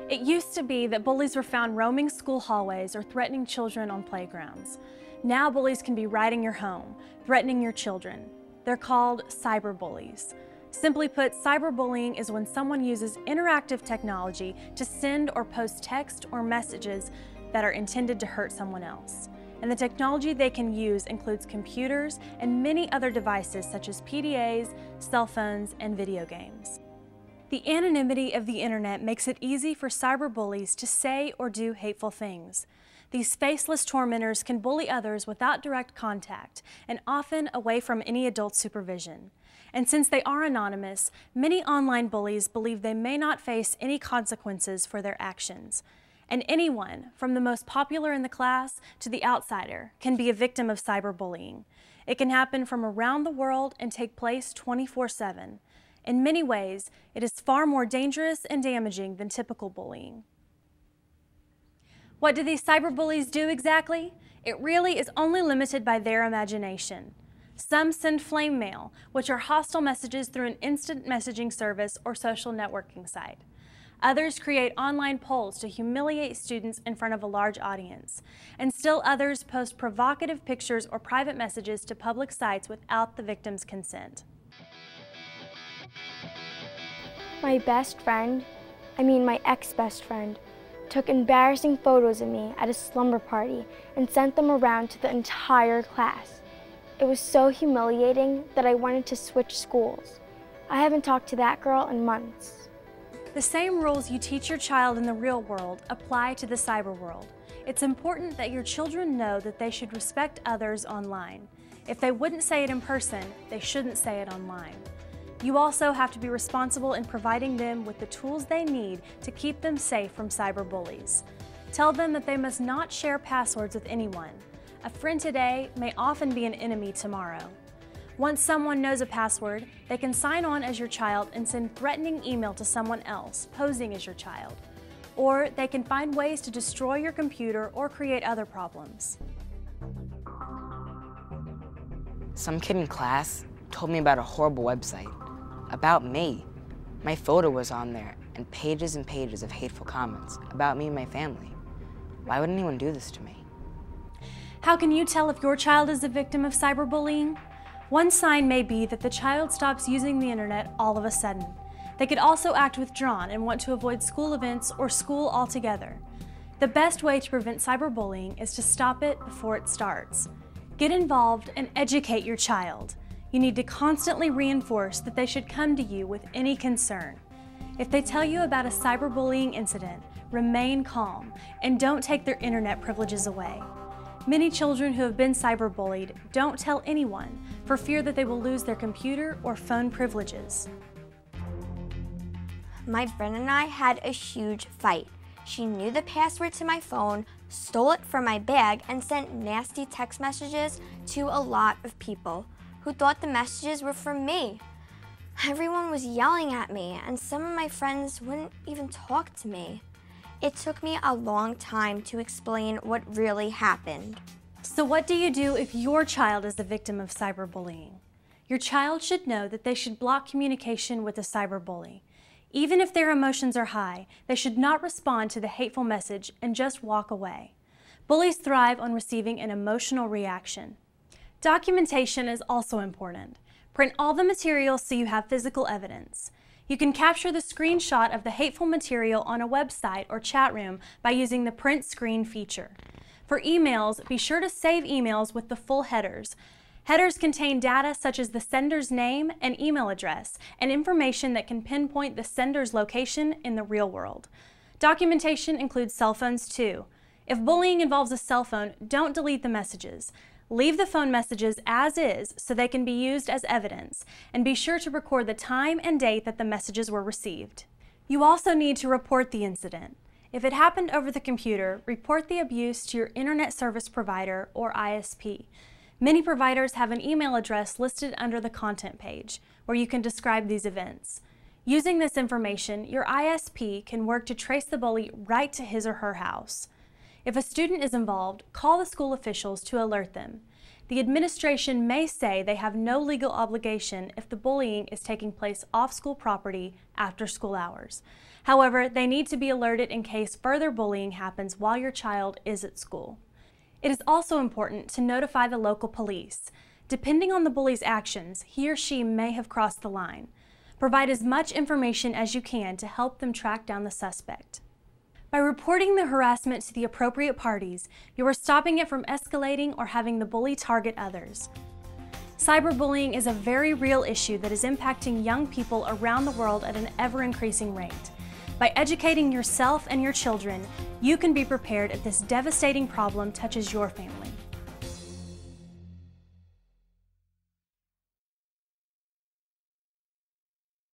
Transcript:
It used to be that bullies were found roaming school hallways or threatening children on playgrounds. Now bullies can be right in your home, threatening your children. They're called cyberbullies. Simply put, cyberbullying is when someone uses interactive technology to send or post text or messages that are intended to hurt someone else. And the technology they can use includes computers and many other devices such as PDAs, cell phones, and video games. The anonymity of the internet makes it easy for cyberbullies to say or do hateful things. These faceless tormentors can bully others without direct contact and often away from any adult supervision. And since they are anonymous, many online bullies believe they may not face any consequences for their actions. And anyone, from the most popular in the class to the outsider, can be a victim of cyberbullying. It can happen from around the world and take place 24/7. In many ways, it is far more dangerous and damaging than typical bullying. What do these cyberbullies do exactly? It really is only limited by their imagination. Some send flame mail, which are hostile messages through an instant messaging service or social networking site. Others create online polls to humiliate students in front of a large audience. And still others post provocative pictures or private messages to public sites without the victim's consent. My my ex-best friend, took embarrassing photos of me at a slumber party and sent them around to the entire class. It was so humiliating that I wanted to switch schools. I haven't talked to that girl in months. The same rules you teach your child in the real world apply to the cyber world. It's important that your children know that they should respect others online. If they wouldn't say it in person, they shouldn't say it online. You also have to be responsible in providing them with the tools they need to keep them safe from cyberbullies. Tell them that they must not share passwords with anyone. A friend today may often be an enemy tomorrow. Once someone knows a password, they can sign on as your child and send threatening email to someone else, posing as your child. Or they can find ways to destroy your computer or create other problems. Some kid in class told me about a horrible website. About me. My photo was on there and pages of hateful comments about me and my family. Why would anyone do this to me? How can you tell if your child is a victim of cyberbullying? One sign may be that the child stops using the internet all of a sudden. They could also act withdrawn and want to avoid school events or school altogether. The best way to prevent cyberbullying is to stop it before it starts. Get involved and educate your child. You need to constantly reinforce that they should come to you with any concern. If they tell you about a cyberbullying incident, remain calm and don't take their internet privileges away. Many children who have been cyberbullied don't tell anyone for fear that they will lose their computer or phone privileges. My friend and I had a huge fight. She knew the password to my phone, stole it from my bag, and sent nasty text messages to a lot of people who thought the messages were from me. Everyone was yelling at me, and some of my friends wouldn't even talk to me. It took me a long time to explain what really happened. So what do you do if your child is the victim of cyberbullying? Your child should know that they should block communication with a cyberbully. Even if their emotions are high, they should not respond to the hateful message and just walk away. Bullies thrive on receiving an emotional reaction. Documentation is also important. Print all the material so you have physical evidence. You can capture the screenshot of the hateful material on a website or chat room by using the print screen feature. For emails, be sure to save emails with the full headers. Headers contain data such as the sender's name and email address and information that can pinpoint the sender's location in the real world. Documentation includes cell phones too. If bullying involves a cell phone, don't delete the messages. Leave the phone messages as is so they can be used as evidence, and be sure to record the time and date that the messages were received. You also need to report the incident. If it happened over the computer, report the abuse to your Internet Service Provider or ISP. Many providers have an email address listed under the content page where you can describe these events. Using this information, your ISP can work to trace the bully right to his or her house. If a student is involved, call the school officials to alert them. The administration may say they have no legal obligation if the bullying is taking place off school property after school hours. However, they need to be alerted in case further bullying happens while your child is at school. It is also important to notify the local police. Depending on the bully's actions, he or she may have crossed the line. Provide as much information as you can to help them track down the suspect. By reporting the harassment to the appropriate parties, you are stopping it from escalating or having the bully target others. Cyberbullying is a very real issue that is impacting young people around the world at an ever-increasing rate. By educating yourself and your children, you can be prepared if this devastating problem touches your family.